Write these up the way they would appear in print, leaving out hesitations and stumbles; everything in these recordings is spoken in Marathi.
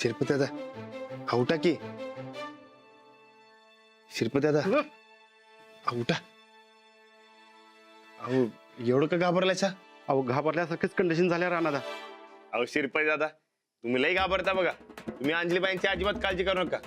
शिरपती दादा आउटा की शिरपती दादा आउटा अहो एवढं का घाबरलायचा अहो घाबरल्यासारखीच कंडिशन झाल्या राणादा. अहो शिरपती दादा तुम्ही लई घाबरता बघा. तुम्ही अंजलीबाईंची अजिबात काळजी करू नका.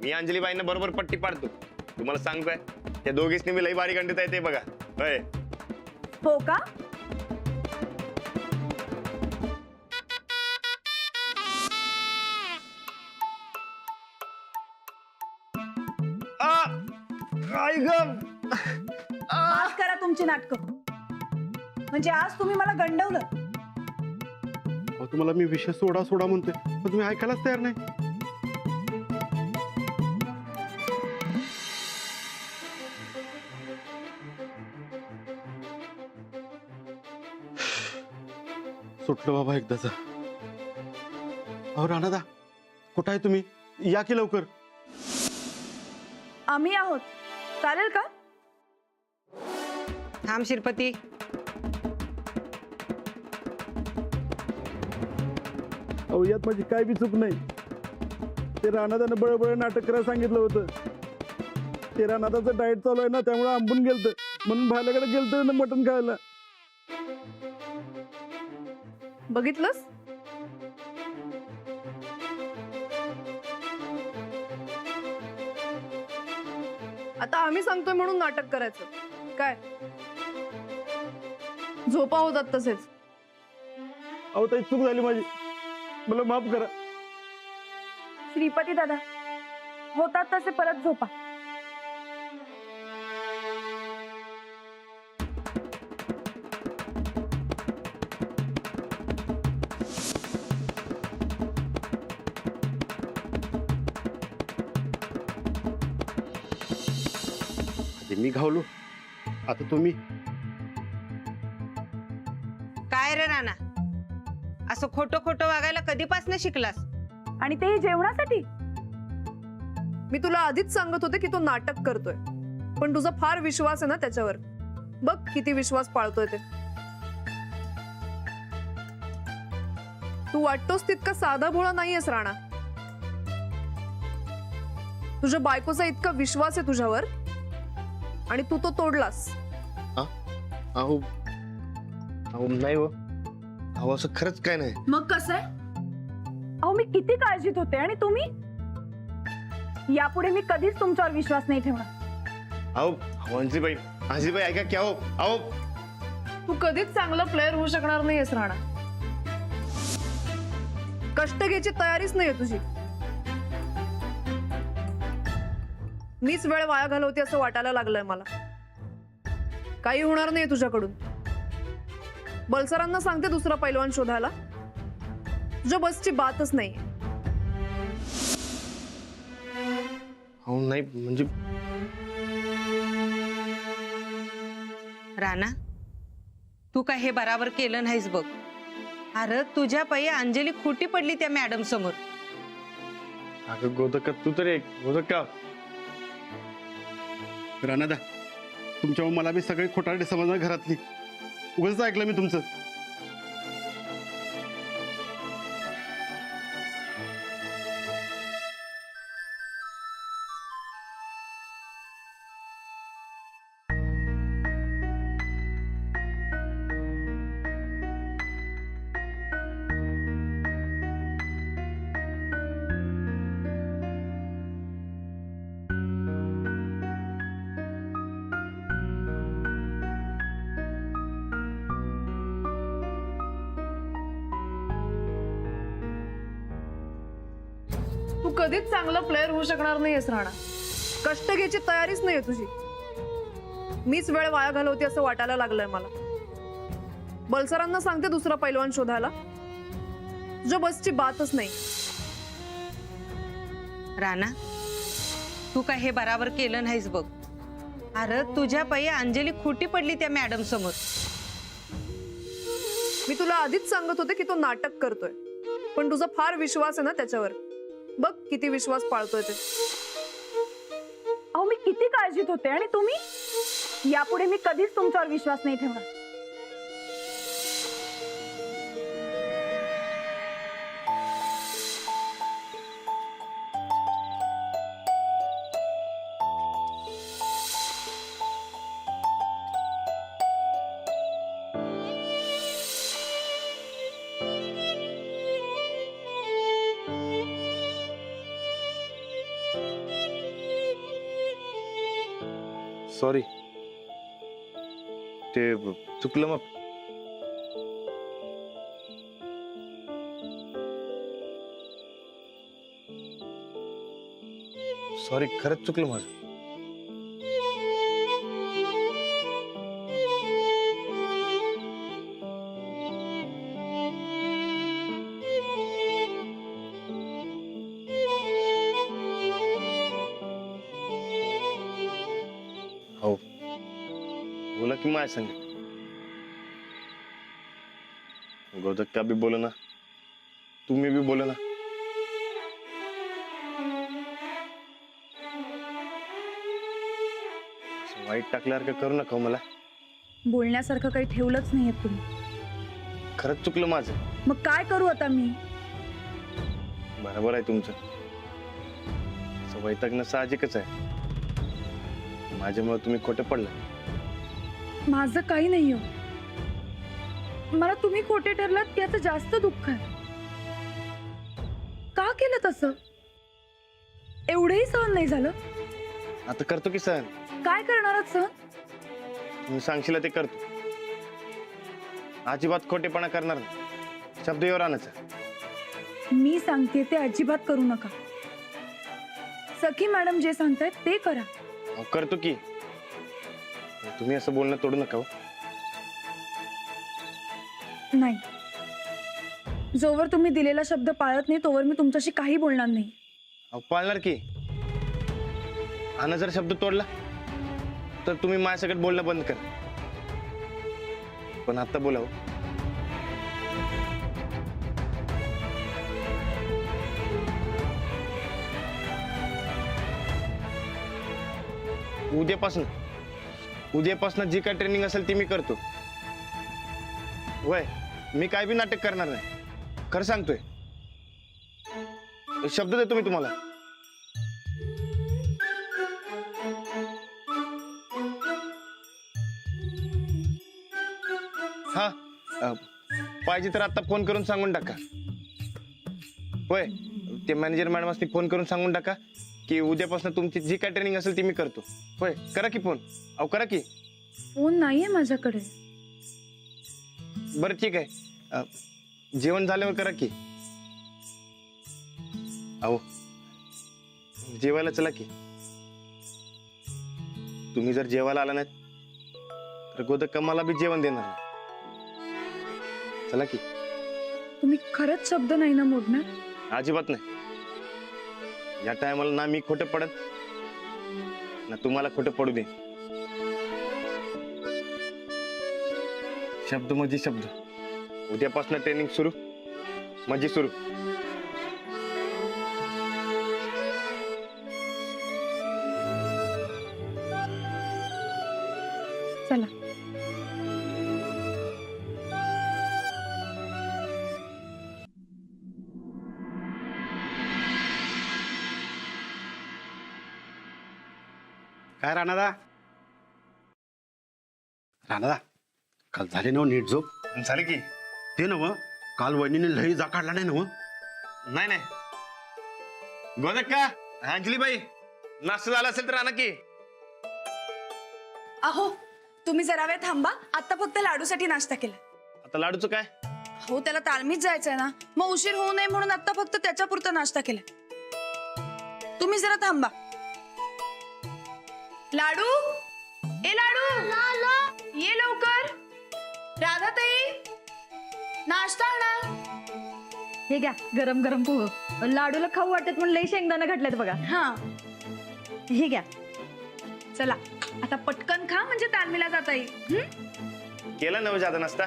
मी अंजलीबाईंना बरोबर पट्टी पाडतो. तुम्हाला सांगतोय त्या दोघींनी मी लई भारी गंडीत आहे ते बघा. होय हो का? आई गं आज करा तुमची नाटकं. म्हणजे आज तुम्ही मला गंडवलं. अहो तुम्हाला मी विषय सोडा सोडा म्हणतोय पण तुम्ही ऐकायलाच तयार नाही. सुटलं बाबा एकदाच. अहो राणादा कुठं आहे तुम्ही? या की लवकर. आम्ही आहोत. चालेल का? थांब शिरपती. अहो यात माझी काय बी चूक नाही. ते राणादानं बळबळ नाटक करायला सांगितलं होतं. ते राणादाचं डाएट चालू आहे ना त्यामुळे आंबून गेलतं म्हणून भाल्याकडे गेलतं ना मटण खायला. बघितलंस? आता आम्ही सांगतोय म्हणून नाटक करायचं काय? झोपा होतात तसेच. अहो ताई चूक झाली माझी, मला माफ करा. श्रीपती दादा होतात तसे परत झोपा. मी घावलो आता तुम्ही. काय रे राणा, असं खोटं खोटं वागायला कधीपासून शिकलास? आणि तेही जेवणासाठी. मी तुला आधीच सांगत होते की तो नाटक करतोय, पण तुझा फार विश्वास आहे ना त्याच्यावर. बघ किती विश्वास पाळतोय ते. तू वाटतोस तितका साधा भोळा नाहीयेस राणा. तुझ्या बायकोचा इतका विश्वास आहे तुझ्यावर आणि तू तो तोडलास. अहो अहो नाही हो. अहो असं खरंच काय नाही. मग कसं आहे? अहो मी किती काळजीत होते आणि तुम्ही. यापुढे मी कधीच तुमच्यावर विश्वास नाही ठेवणार. अहो अंजलीबाई अंजलीबाई ऐका की. अहो अहो तू कधीच चांगला प्लेअर होऊ शकणार नाहीयेस राणा. कष्ट घ्यायची तयारीच नाहीये तुझी. मीच वेळ वाया घालवते असं वाटायला लागलंय मला. काही होणार नाही तुझ्याकडून. बलसरांना सांगते दुसरा पैलवान शोधायला. तुझ्या बसची बातच नाही. अहो नाही म्हणजे राणा तू काय हे बराबर केलं नाहीस बघ. अरे तुझ्या पायी अंजली खोटी पडली त्या मॅडम समोर. अगं गोदका तू तरी एक गोदका. राणादा तुमच्यावर मला बी सगळे खोटारडे समजणार घरातली. उगाच ऐकलं मी तुमचं. तू कधीच चांगला प्लेअर होऊ शकणार नाहीयेस राणा. कष्ट घ्यायची तयारीच नाहीये तुझी. मीच वेळ वाया घालवते असं वाटायला लागलंय मला. बलसरांना सांगते दुसरा पैलवान शोधायला. तुझ्या बसची बातच नाही. राणा तू काय हे बराबर केलं नाहीस बघ. अरे तुझ्या पायी अंजली खोटी पडली त्या मॅडम समोर. मी तुला आधीच सांगत होते की तो नाटक करतोय, पण तुझा फार विश्वास आहे ना त्याच्यावर. बघ किती विश्वास पाळतोय ते. अहो मी किती काळजीत होते आणि तुम्ही. यापुढे मी कधीच तुमच्यावर विश्वास नाही ठेवणार. सॉरी, ते चुकलं मग. सॉरी, खरंच चुकलं माझं. हो, बोला की माझ्या संग. गोदक्का भी बोलो ना, तुम्ही भी बोलो ना. असं वाईट टाकल्यासारखं करू नका हो मला. बोलण्यासारखं काही ठेवलंच नाहीये तुम्ही. खरंच चुकलं माझं. मग काय करू आता मी? बरोबर आहे तुमचं. असं वैतागणं साहजिकच आहे. माझ्यामुळे तुम्ही खोटे पडला. माझं काही नाही हो. मला तुम्ही खोटे ठरलात याचं जास्त दुःख आहे. का केलं तसं? एवढंही सहन नाही झालं? आता करतो की सहन. काय करणार आहात सहन? तुम्ही सांगशील ते करतो. अजिबात खोटेपणा करणार नाही. शब्दावर आणायचा. मी सांगते ते अजिबात करू नका. सखी मॅडम जे सांगतायत ते करा. अहो, करतो की. तुम्ही असं बोलणं तोडू नका हो. नाही, जोवर तुम्ही दिलेला शब्द पाळत नाही तोवर मी तुमच्याशी काही बोलणार नाही. अहो, पाळणार की. आणि जर शब्द तोडला तर तुम्ही माझ्यासकट बोलणं बंद कर. पण आता बोला हो. उद्यापासून जी काय ट्रेनिंग असेल ती मी करतो. वय, मी काय बी नाटक करणार नाही. खरं सांगतोय. शब्द देतो मी तुम्हाला. हा, पाहिजे तर आता फोन करून सांगून टाका. होय, ते मॅनेजर मॅडमांनी फोन करून सांगून टाका की उद्यापासून तुमची जी काय ट्रेनिंग असेल ती मी करतो. होय, करा की फोन. अहो, करा की. फोन नाहीये माझ्याकडे. बरं ठीक आहे. जेवण झाल्यावर करा की. अहो, जेवायला चला की. तुम्ही जर जेवायला आला नाहीत तर गोदक्का मला बी जेवण देणार नाही. चला की. तुम्ही खरंच शब्द नाही ना मोडणार? अजिबात नाही. या टायमाला ना मी खोटं पडत ना तुम्हाला खोटं पडू दे. शब्द म्हणजे शब्द. उद्यापासून ट्रेनिंग सुरू म्हणजे सुरू. चला. काय राणादा? राणादा, काल झाली ना नीट झोप? झाले की. ते नव काल वहिनीने लई जा काढला नाही नव? नाही नाही. गोदक्का, अंजलीबाई, नाश्ता झाला असेल तर आणा की. अहो, तुम्ही जरा वेळ थांबा. आता फक्त लाडूसाठी नाश्ता केला. आता लाडूचं काय? हो, त्याला तालमीत जायचंय ना, मग उशीर होऊ नये म्हणून आता फक्त त्याच्या पुरता नाश्ता केला. तुम्ही जरा थांबा. लाडू, ए लाडू, ये लवकर. राधाताई, नाश्ता आणा. हे घ्या गरम गरम पोह. लाडूला खाऊ वाटत म्हणून लई शेंगदाणा घातल्यात बघा. हा, हे घ्या. चला आता पटकन खा म्हणजे तालमीला जाता येईल. केला नव जादा नाश्ता?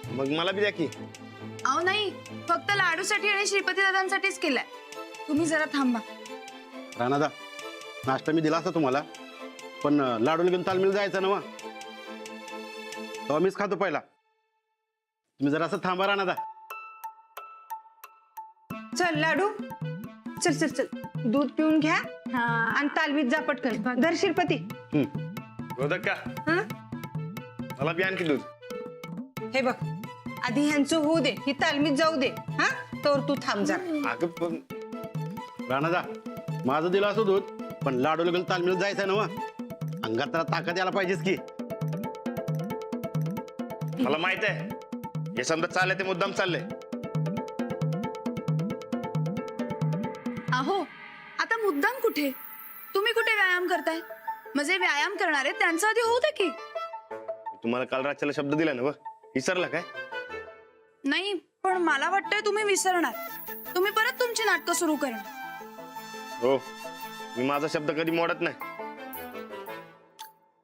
मग मला बी द्या की. अहो नाही, फक्त लाडूसाठी आणि श्रीपती दादांसाठीच केलाय. तुम्ही जरा थांबा. राणादा, नाश्ता मी दिला असता तुम्हाला, पण लाडूला घेऊन तालमीला जायचं ना. तेव्हा मीच खातो पहिला. तुम्ही जरा असं थांबा राणादा. चल लाडू, चल चल चल, दूध पिऊन घ्या आणि तालमीत जा पटकन. धर शिरपती. गोदक्का, हं? मला बी आणखी दूध. हे बघ, आधी ह्यांचं होऊ दे, ही तालमीत जाऊ दे. हा, तर तू थांब जा. अगं पण राणादा, माझं दिलं असं दूध, पण लाडूला घेऊन तालमीला जायचं ना. अंगात त्याला ताकद यायला पाहिजेच की. मला माहित आहे हे समजा चाललंय ते मुद्दाम चाललंय. अहो आता मुद्दाम कुठे, तुम्ही कुठे व्यायाम करताय? म्हणजे व्यायाम करणारे त्यांचा आधी होऊ दे की. तुम्हाला काल रात्रीला शब्द दिला ना व विसरला काय? नाही पण मला वाटतंय तुम्ही विसरणार. तुम्ही परत तुमची नाटकं सुरू करणार. हो मी माझा शब्द कधी मोडत नाही.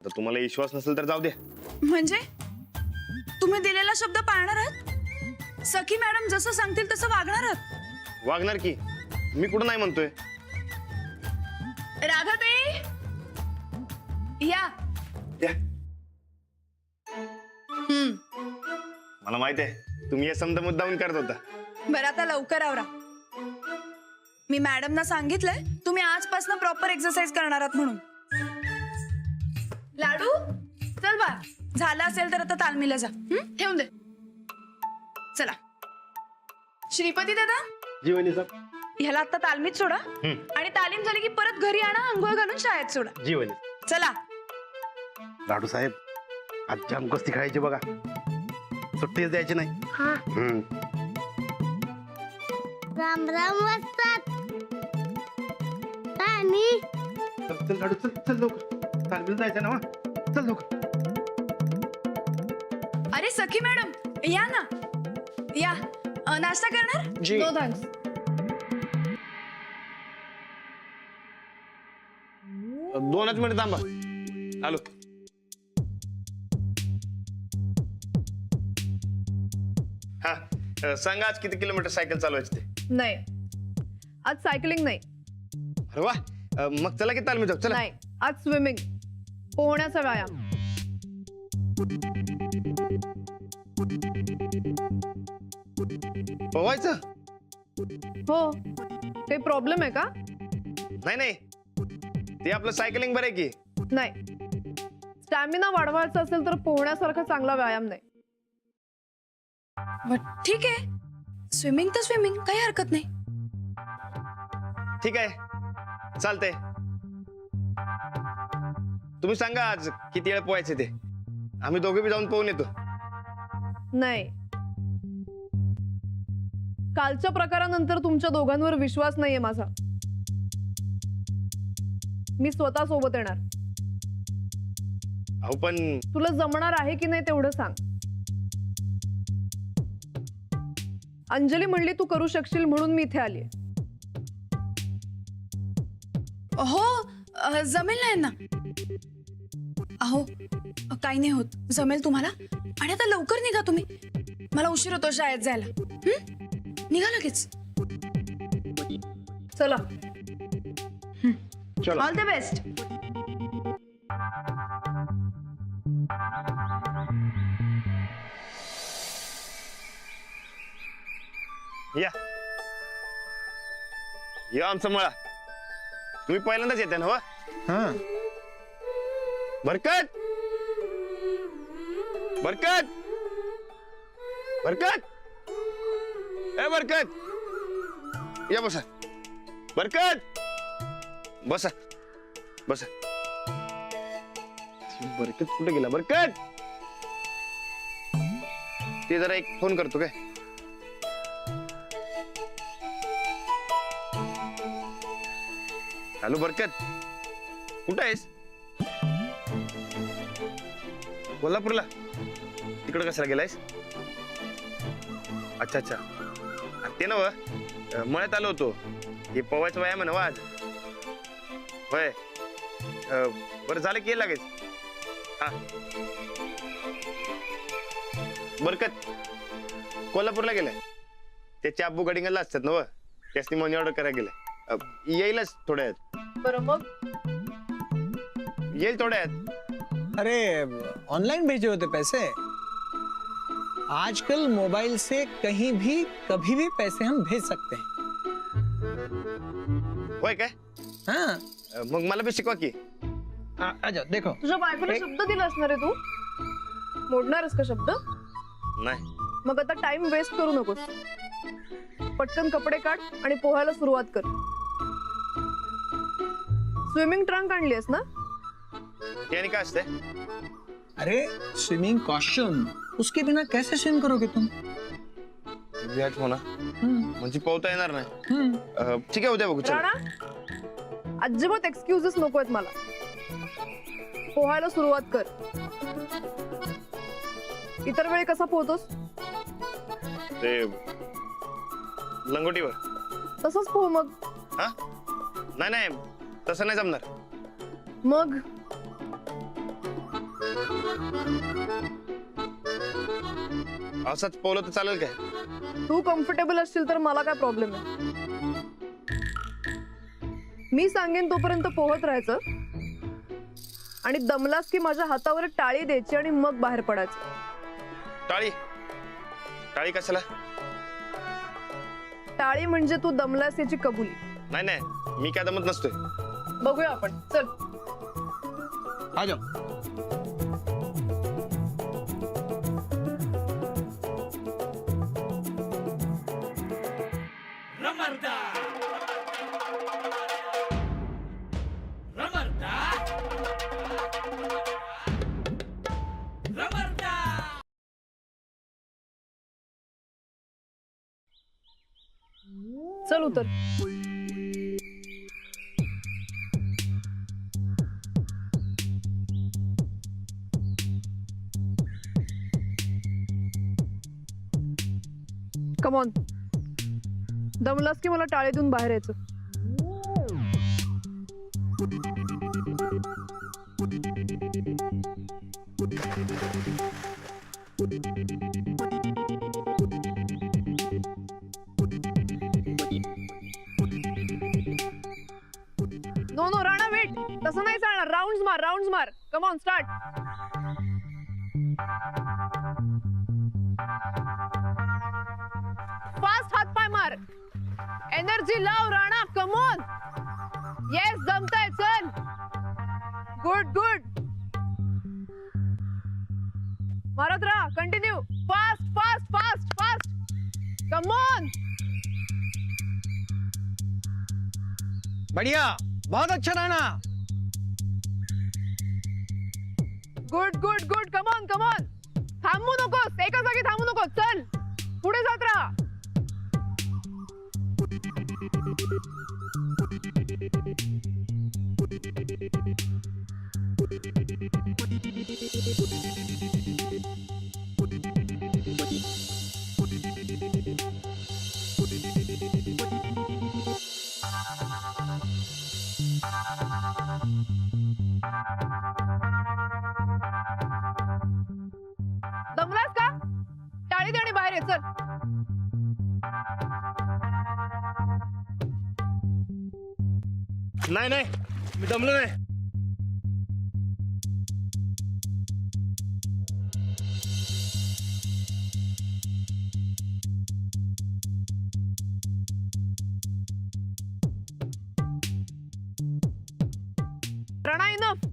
तर तुम्हाला विश्वास नसेल तर जाऊ द्या. म्हणजे तुम्ही दिलेला शब्द पाळणार आहात? सखी मॅडम जसं सांगतील तसं वागणार आहात? वागणार की, मी कुठं नाही म्हणतोय. राधाताई या. या. मला माहित आहे तुम्ही हे समजा मुद्दामून करत होता. बरं आता लवकर आवरा. मी मॅडमना सांगितलंय तुम्ही आजपासून प्रॉपर एक्सरसाइज करणार आहात म्हणून. लाडू चल बा, झालं असेल तर आता तालमीला जा. ठेवून दे. चला श्रीपती दादा, जी वहिनी साहेब. ह्याला आता तालमीत सोडा आणि तालीम झाली की परत घरी आणा, आंघोळ घालून शाळेत सोडा. जी वहिनी. चला. लाडू साहेब आज जाम कुस्ती खेळायची बघा, सुट्टीच द्यायची नाही. राम राम वाजतात. आणि चल चल लाडू, चल चल लवकर, तालमीला जायचं ना वा. चल लवकर. अरे सखी मॅडम या ना, या. नाश्ता करणार? No thanks. दोनच मिनिट थांबा, आलो. हा सांगा आज किती किलोमीटर सायकल चालवायची ते? नाही आज सायकलिंग नाही. अरे वा, मग चला की तालमी जाऊ. चला. नाही आज स्विमिंग, पोहण्याचा व्यायाम. पोहायचं? हो काही प्रॉब्लेम आहे का? नाही नाही, ते आपलं सायकलिंग बरं आहे की. नाही, स्टॅमिना वाढवायचा असेल तर पोहण्यासारखा चांगला व्यायाम नाही. ठीक आहे, स्विमिंग तर स्विमिंग, काही हरकत नाही. ठीक आहे चालतंय. तुम्ही सांगा आज किती वेळ पोहायचे ते, आम्ही दोघे बी जाऊन पोहून येतो. नाही, कालच्या प्रकारानंतर तुमच्या दोघांवर विश्वास नाहीये माझा. मी स्वतः सोबत येणार. अहो पण तुला जमणार आहे की नाही तेवढं सांग. अंजली म्हणली तू करू शकशील म्हणून मी इथे आली. हो जमेल नाही ना. अहो काही नाही होत, जमेल तुम्हाला. आणि आता लवकर निघा तुम्ही, मला उशीर होतो शाळेत जायला. निघा लगेच. चला. All the best. या या आमचा मळा. तुम्ही पहिल्यांदाच येते ना? वा बरकत, बरकत, बरकत, ए बरकत, या बसा. बरकत बसा बसा. बरकत कुठे गेला? बरकत, ते जरा एक फोन करतो काय. हॅलो बरकत, कुठं आहेस? कोल्हापूरला? तिकडं कशाला गेलायस? अच्छा अच्छा, ते नव मळ्यात आलो होतो. हे पोवायचं व्यायाम आहे ना आज. होय बरं झालं की लागेल. हा बरकत कोल्हापूरला गेलाय. ते चाबू गडिंगला असतात ना व, त्यासनी मनी ऑर्डर करायला गेलाय. येईलच थोड्या वेळात. बरं मग येईल थोड्या वेळात. अरे ऑनलाइन भेजे होते पैसे? आजकल मोबाइल से कहीं भी कभी भी पैसे हम भेज सकते हैं. होय काय? हाँ मग मला बी शिकवा की. आ जाओ देखो. तुझ्या बायकोला शब्द दिला असणार आहे तू. मोडणारच का शब्द? नाही. मग आता टाइम वेस्ट करू नकोस. पटकन कपडे काढ आणि पोहायला सुरुवात कर. स्विमिंग ट्रंक आणलीस ना? यानी काय असते? अरे स्विमिंग कॉस्ट्यूम, उसके बिना कैसे स्विम करोगे तुम? व्याज म्हणा म्हणजे पोहता येणार नाही. ठीक आहे, उद्या बघू. चल. राणा अजिबात एक्सक्युजेस नको आहेत मला. पोहायला सुरुवात कर. इतर वेळी कसा पोहतोस ते लंगोटीवर. तसंच पोह मग. हा नाही नाही, तसं नाही जमणार. मग असंच पोहलं तर चालेल काय? तू कम्फर्टेबल असशील तर मला काय प्रॉब्लेम आहे. मी सांगेन तोपर्यंत पोहत राहायचं आणि दमलास की माझ्या हातावर टाळी द्यायची आणि मग बाहेर पडायचं. टाळी? टाळी कशाला? टाळी म्हणजे तू दमलास याची कबुली. नाही नाही, मी काय दमत नसतोय. बघूया आपण. चल. आ जाओ. चल उतर. Come on. दमलास की मला टाळे देऊन बाहेर यायचं. No no Rana wait. तसं नाही चालणार. राऊंड्स मार, राऊंड्स मार. Come on start. फास्ट हात पाय मार. एनर्जी लाव राणा. Come on. येस जमतंय. चल. Good good. मारत राहा. Continue. Fast fast fast fast. Come on. बढ़िया, बहुत अच्छा Rana. Good good good. Come on come on. थांबू नकोस. एका जागी थांबू नकोस. चल पुढे जात राहा. दमलास का? टाळी दे आणि बाहेर ये. चल. नाही नाही, मी दमलो नाही. राणा इनफ.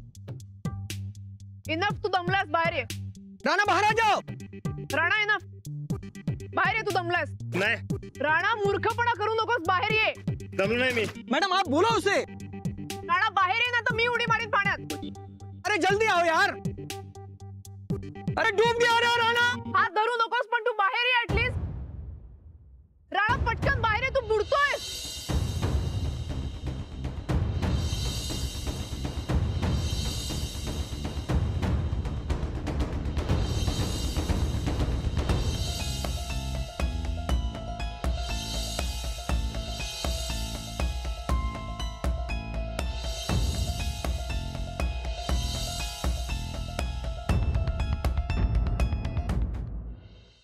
इनफ. तू दमलास. बाहेर ये. राणा बाहर आ जाओ. राणा इनफ. बाहेर ये. तू दमलास. नाही, राणा मूर्खपणा करू नकोस. बाहेर ये. दमलो नाही मी. मैडम आप बोलो उसे. राणा बाहेर ये ना तर मी उडी मारीन पाण्यात. अरे जल्दी आओ यार. अरे डूब गया रे राणा.